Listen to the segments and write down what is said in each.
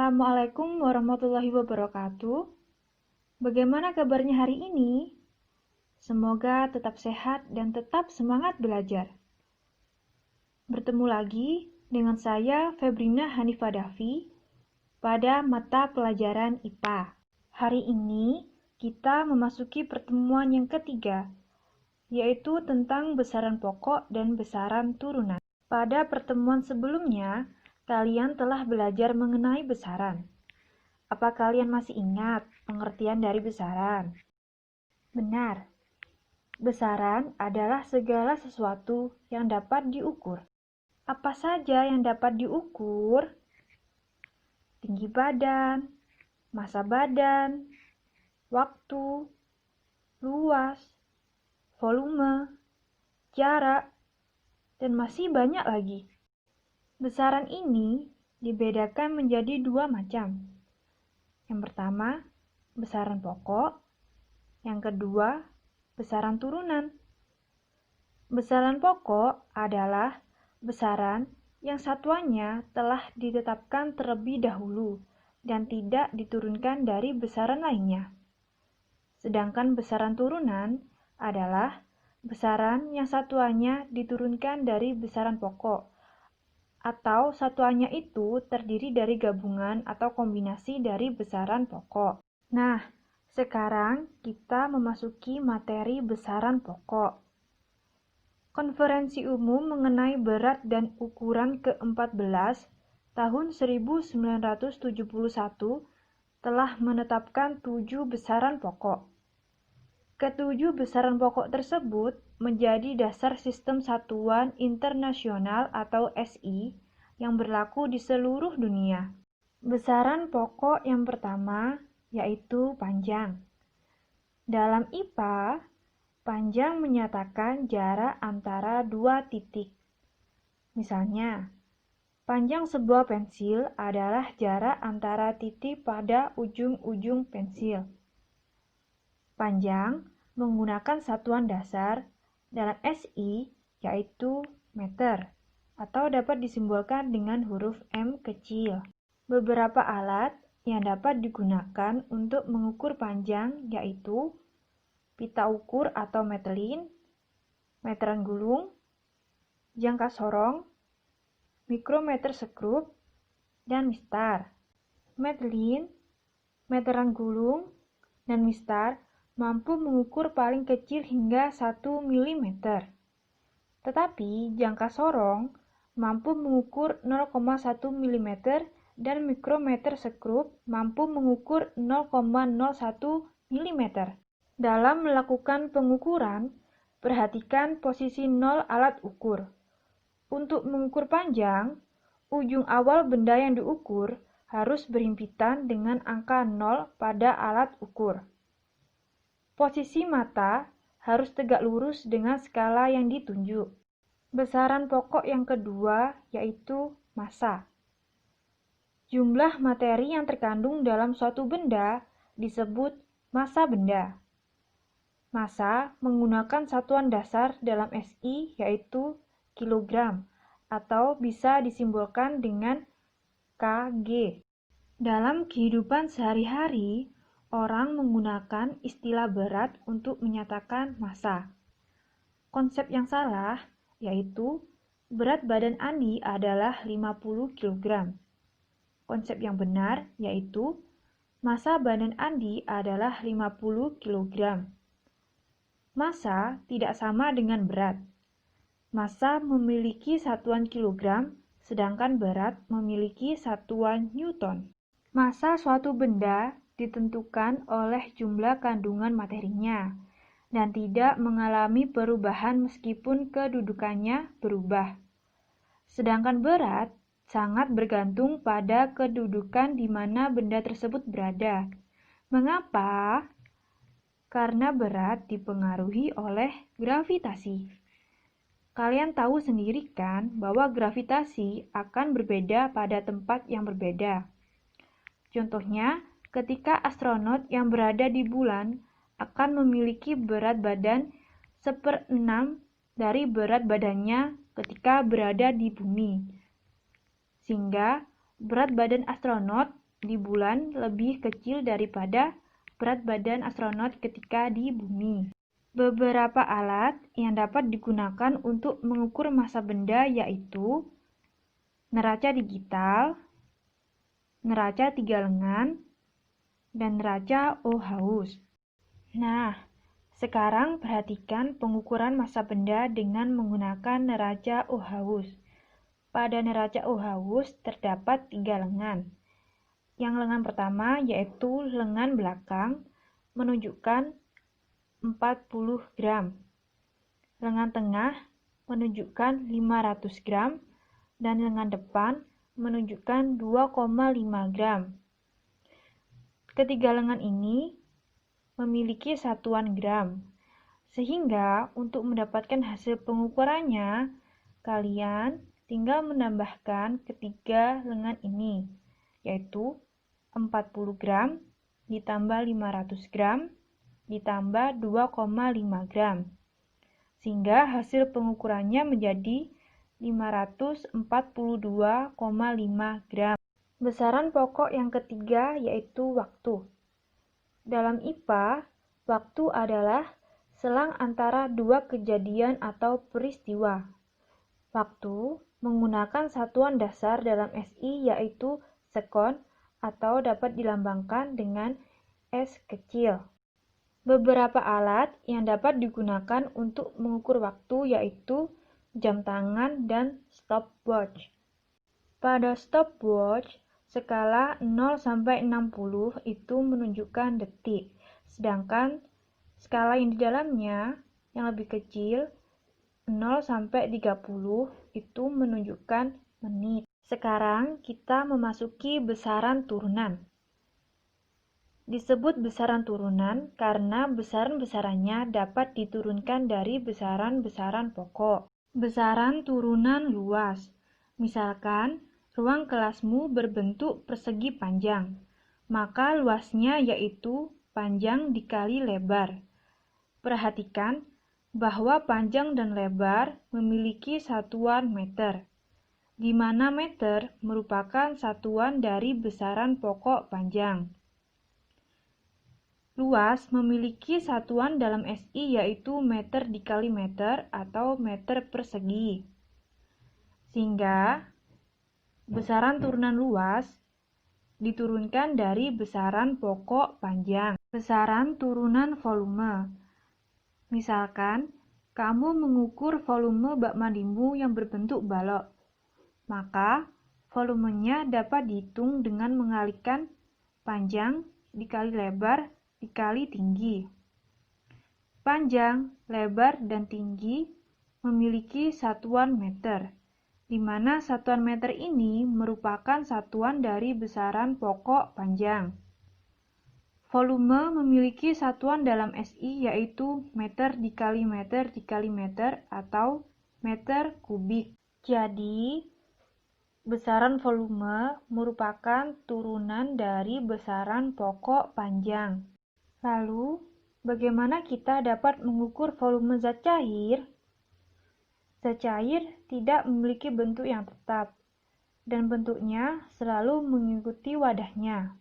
Assalamualaikum warahmatullahi wabarakatuh. Bagaimana kabarnya hari ini? Semoga tetap sehat dan tetap semangat belajar. Bertemu lagi dengan saya Febrina Hanifah Dafi pada mata pelajaran IPA. Hari ini kita memasuki pertemuan yang ketiga, yaitu tentang besaran pokok dan besaran turunan. Pada pertemuan sebelumnya, kalian telah belajar mengenai besaran. Apa kalian masih ingat pengertian dari besaran? Benar. Besaran adalah segala sesuatu yang dapat diukur. Apa saja yang dapat diukur? Tinggi badan, massa badan, waktu, luas, volume, jarak, dan masih banyak lagi. Besaran ini dibedakan menjadi dua macam. Yang pertama, besaran pokok. Yang kedua, besaran turunan. Besaran pokok adalah besaran yang satuannya telah ditetapkan terlebih dahulu dan tidak diturunkan dari besaran lainnya. Sedangkan besaran turunan adalah besaran yang satuannya diturunkan dari besaran pokok, atau satuannya itu terdiri dari gabungan atau kombinasi dari besaran pokok. Nah, sekarang kita memasuki materi besaran pokok. Konferensi Umum mengenai berat dan ukuran ke-14 tahun 1971 telah menetapkan 7 besaran pokok. Ketujuh besaran pokok tersebut menjadi dasar sistem satuan internasional atau SI yang berlaku di seluruh dunia. Besaran pokok yang pertama yaitu panjang. Dalam IPA, panjang menyatakan jarak antara dua titik. Misalnya, panjang sebuah pensil adalah jarak antara titik pada ujung-ujung pensil. Panjang menggunakan satuan dasar dalam SI yaitu meter atau dapat disimbolkan dengan huruf M kecil. Beberapa alat yang dapat digunakan untuk mengukur panjang yaitu pita ukur atau metelin, meteran gulung, jangka sorong, mikrometer skrup, dan mistar. Metelin, meteran gulung, dan mistar mampu mengukur paling kecil hingga 1 mm. Tetapi jangka sorong mampu mengukur 0,1 mm dan mikrometer skrup mampu mengukur 0,01 mm. Dalam melakukan pengukuran, perhatikan posisi 0 alat ukur. Untuk mengukur panjang, ujung awal benda yang diukur harus berhimpitan dengan angka 0 pada alat ukur. Posisi mata harus tegak lurus dengan skala yang ditunjuk. Besaran pokok yang kedua yaitu massa. Jumlah materi yang terkandung dalam suatu benda disebut massa benda. Massa menggunakan satuan dasar dalam SI yaitu kilogram atau bisa disimbolkan dengan kg. Dalam kehidupan sehari-hari, orang menggunakan istilah berat untuk menyatakan massa. Konsep yang salah yaitu berat badan Andi adalah 50 kg. Konsep yang benar yaitu massa badan Andi adalah 50 kg. Massa tidak sama dengan berat. Massa memiliki satuan kilogram, sedangkan berat memiliki satuan newton. Massa suatu benda ditentukan oleh jumlah kandungan materinya dan tidak mengalami perubahan meskipun kedudukannya berubah. Sedangkan berat sangat bergantung pada kedudukan di mana benda tersebut berada. Mengapa? Karena berat dipengaruhi oleh gravitasi. Kalian tahu sendiri kan bahwa gravitasi akan berbeda pada tempat yang berbeda. Contohnya, ketika astronot yang berada di bulan akan memiliki berat badan 1/6 dari berat badannya ketika berada di bumi. Sehingga berat badan astronot di bulan lebih kecil daripada berat badan astronot ketika di bumi. Beberapa alat yang dapat digunakan untuk mengukur massa benda yaitu neraca digital, neraca 3 lengan, dan neraca Ohaus. Nah, sekarang perhatikan pengukuran massa benda dengan menggunakan neraca Ohaus. Pada neraca Ohaus terdapat 3 lengan. Yang lengan pertama yaitu lengan belakang menunjukkan 40 gram. Lengan tengah menunjukkan 500 gram dan lengan depan menunjukkan 2,5 gram. Ketiga lengan ini memiliki satuan gram. Sehingga untuk mendapatkan hasil pengukurannya, kalian tinggal menambahkan ketiga lengan ini, yaitu 40 gram ditambah 500 gram ditambah 2,5 gram. Sehingga hasil pengukurannya menjadi 542,5 gram. Besaran pokok yang ketiga yaitu waktu. Dalam IPA, waktu adalah selang antara dua kejadian atau peristiwa. Waktu menggunakan satuan dasar dalam SI yaitu sekon atau dapat dilambangkan dengan S kecil. Beberapa alat yang dapat digunakan untuk mengukur waktu yaitu jam tangan dan stopwatch. Pada stopwatch, skala 0 sampai 60 itu menunjukkan detik, sedangkan skala yang di dalamnya yang lebih kecil 0 sampai 30 itu menunjukkan menit. Sekarang kita memasuki besaran turunan. Disebut besaran turunan karena besaran-besarannya dapat diturunkan dari besaran-besaran pokok. Besaran turunan luas. Misalkan, ruang kelasmu berbentuk persegi panjang, maka luasnya yaitu panjang dikali lebar. Perhatikan bahwa panjang dan lebar memiliki satuan meter, di mana meter merupakan satuan dari besaran pokok panjang. Luas memiliki satuan dalam SI yaitu meter dikali meter atau meter persegi. Sehingga besaran turunan luas diturunkan dari besaran pokok panjang. Besaran turunan volume. Misalkan, kamu mengukur volume bak mandimu yang berbentuk balok. Maka, volumenya dapat dihitung dengan mengalihkan panjang dikali lebar dikali tinggi. Panjang, lebar, dan tinggi memiliki satuan meter, di mana satuan meter ini merupakan satuan dari besaran pokok panjang. Volume memiliki satuan dalam SI yaitu meter dikali meter dikali meter atau meter kubik. Jadi, besaran volume merupakan turunan dari besaran pokok panjang. Lalu, bagaimana kita dapat mengukur volume zat cair? Zat cair tidak memiliki bentuk yang tetap, dan bentuknya selalu mengikuti wadahnya.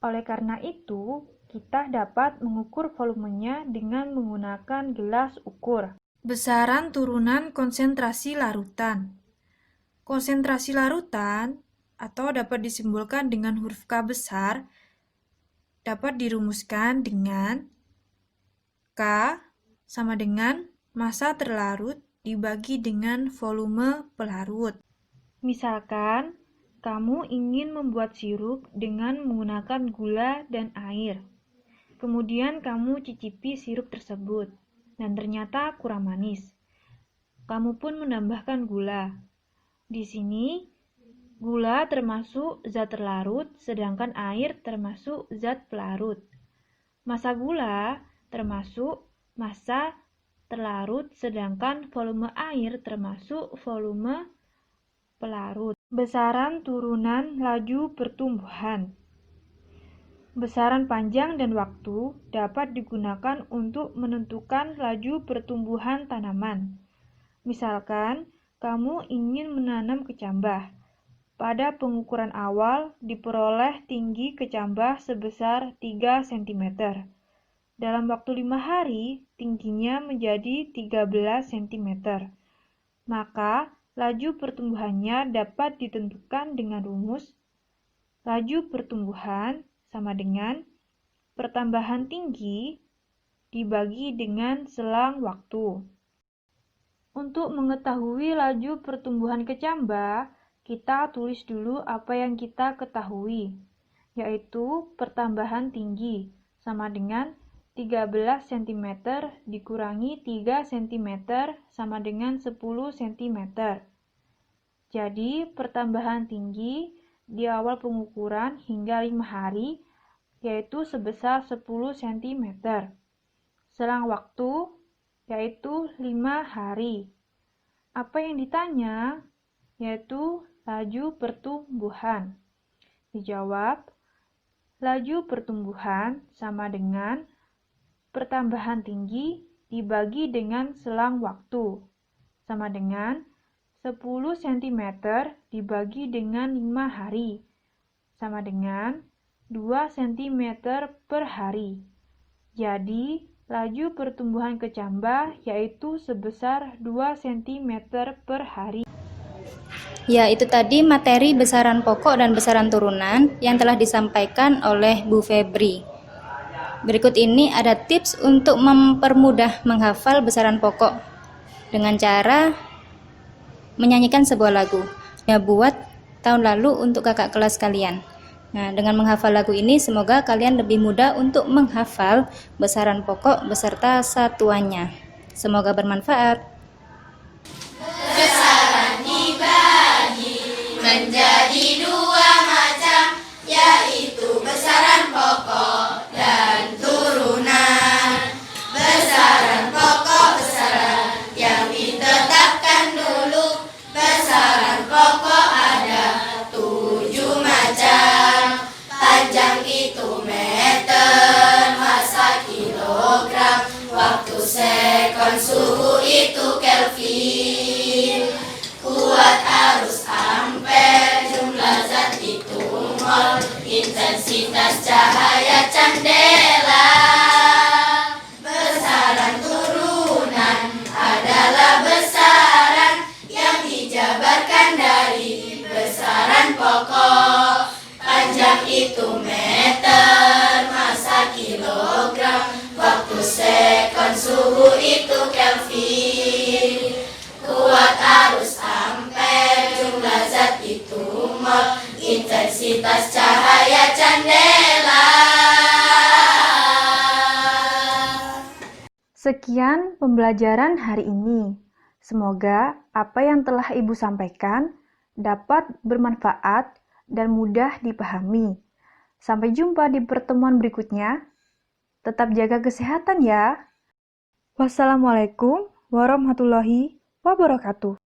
Oleh karena itu, kita dapat mengukur volumenya dengan menggunakan gelas ukur. Besaran turunan konsentrasi larutan. Konsentrasi larutan, atau dapat disimbolkan dengan huruf K besar, dapat dirumuskan dengan K sama dengan massa terlarut dibagi dengan volume pelarut. Misalkan, kamu ingin membuat sirup dengan menggunakan gula dan air. Kemudian kamu cicipi sirup tersebut, dan ternyata kurang manis. Kamu pun menambahkan gula. Di sini, gula termasuk zat terlarut, sedangkan air termasuk zat pelarut. Massa gula termasuk massa terlarut, sedangkan volume air termasuk volume pelarut. Besaran turunan laju pertumbuhan. Besaran panjang dan waktu dapat digunakan untuk menentukan laju pertumbuhan tanaman. Misalkan, kamu ingin menanam kecambah. pada pengukuran awal diperoleh tinggi kecambah sebesar 3 cm. Dalam waktu 5 hari, tingginya menjadi 13 cm. Maka, laju pertumbuhannya dapat ditentukan dengan rumus laju pertumbuhan sama dengan pertambahan tinggi dibagi dengan selang waktu. Untuk mengetahui laju pertumbuhan kecambah, kita tulis dulu apa yang kita ketahui, yaitu pertambahan tinggi sama dengan 13 cm dikurangi 3 cm sama dengan 10 cm. Jadi, pertambahan tinggi di awal pengukuran hingga 5 hari, yaitu sebesar 10 cm. Selang waktu, yaitu 5 hari. Apa yang ditanya? Yaitu laju pertumbuhan. Dijawab, laju pertumbuhan sama dengan pertambahan tinggi dibagi dengan selang waktu, sama dengan 10 cm dibagi dengan 5 hari, sama dengan 2 cm per hari. Jadi, laju pertumbuhan kecambah yaitu sebesar 2 cm per hari. Ya, itu tadi materi besaran pokok dan besaran turunan yang telah disampaikan oleh Bu Febri. Berikut ini ada tips untuk mempermudah menghafal besaran pokok dengan cara menyanyikan sebuah lagu. Ya, buat tahun lalu untuk kakak kelas kalian. Nah, dengan menghafal lagu ini semoga kalian lebih mudah untuk menghafal besaran pokok beserta satuannya. Semoga bermanfaat. Besaran dibagi menjadi dua macam, yaitu besaran pokok dan turunan. Besaran pokok besaran yang ditetapkan dulu. Besaran pokok ada 7 macam. Panjang itu meter, massa kilogram, waktu sekon, suhu itu Kelvin, kuat arus ampere, jumlah zat itu mol, intensitas cahaya candela. Besaran turunan adalah besaran yang dijabarkan dari besaran pokok. Panjang itu meter, massa kilogram, waktu sekon, suhu itu Kelvin, kuat arus ampere, jumlah zat itu mol, intensitas cahaya candela. Sekian pembelajaran hari ini. Semoga apa yang telah Ibu sampaikan dapat bermanfaat dan mudah dipahami. Sampai jumpa di pertemuan berikutnya. Tetap jaga kesehatan ya. Wassalamualaikum warahmatullahi wabarakatuh.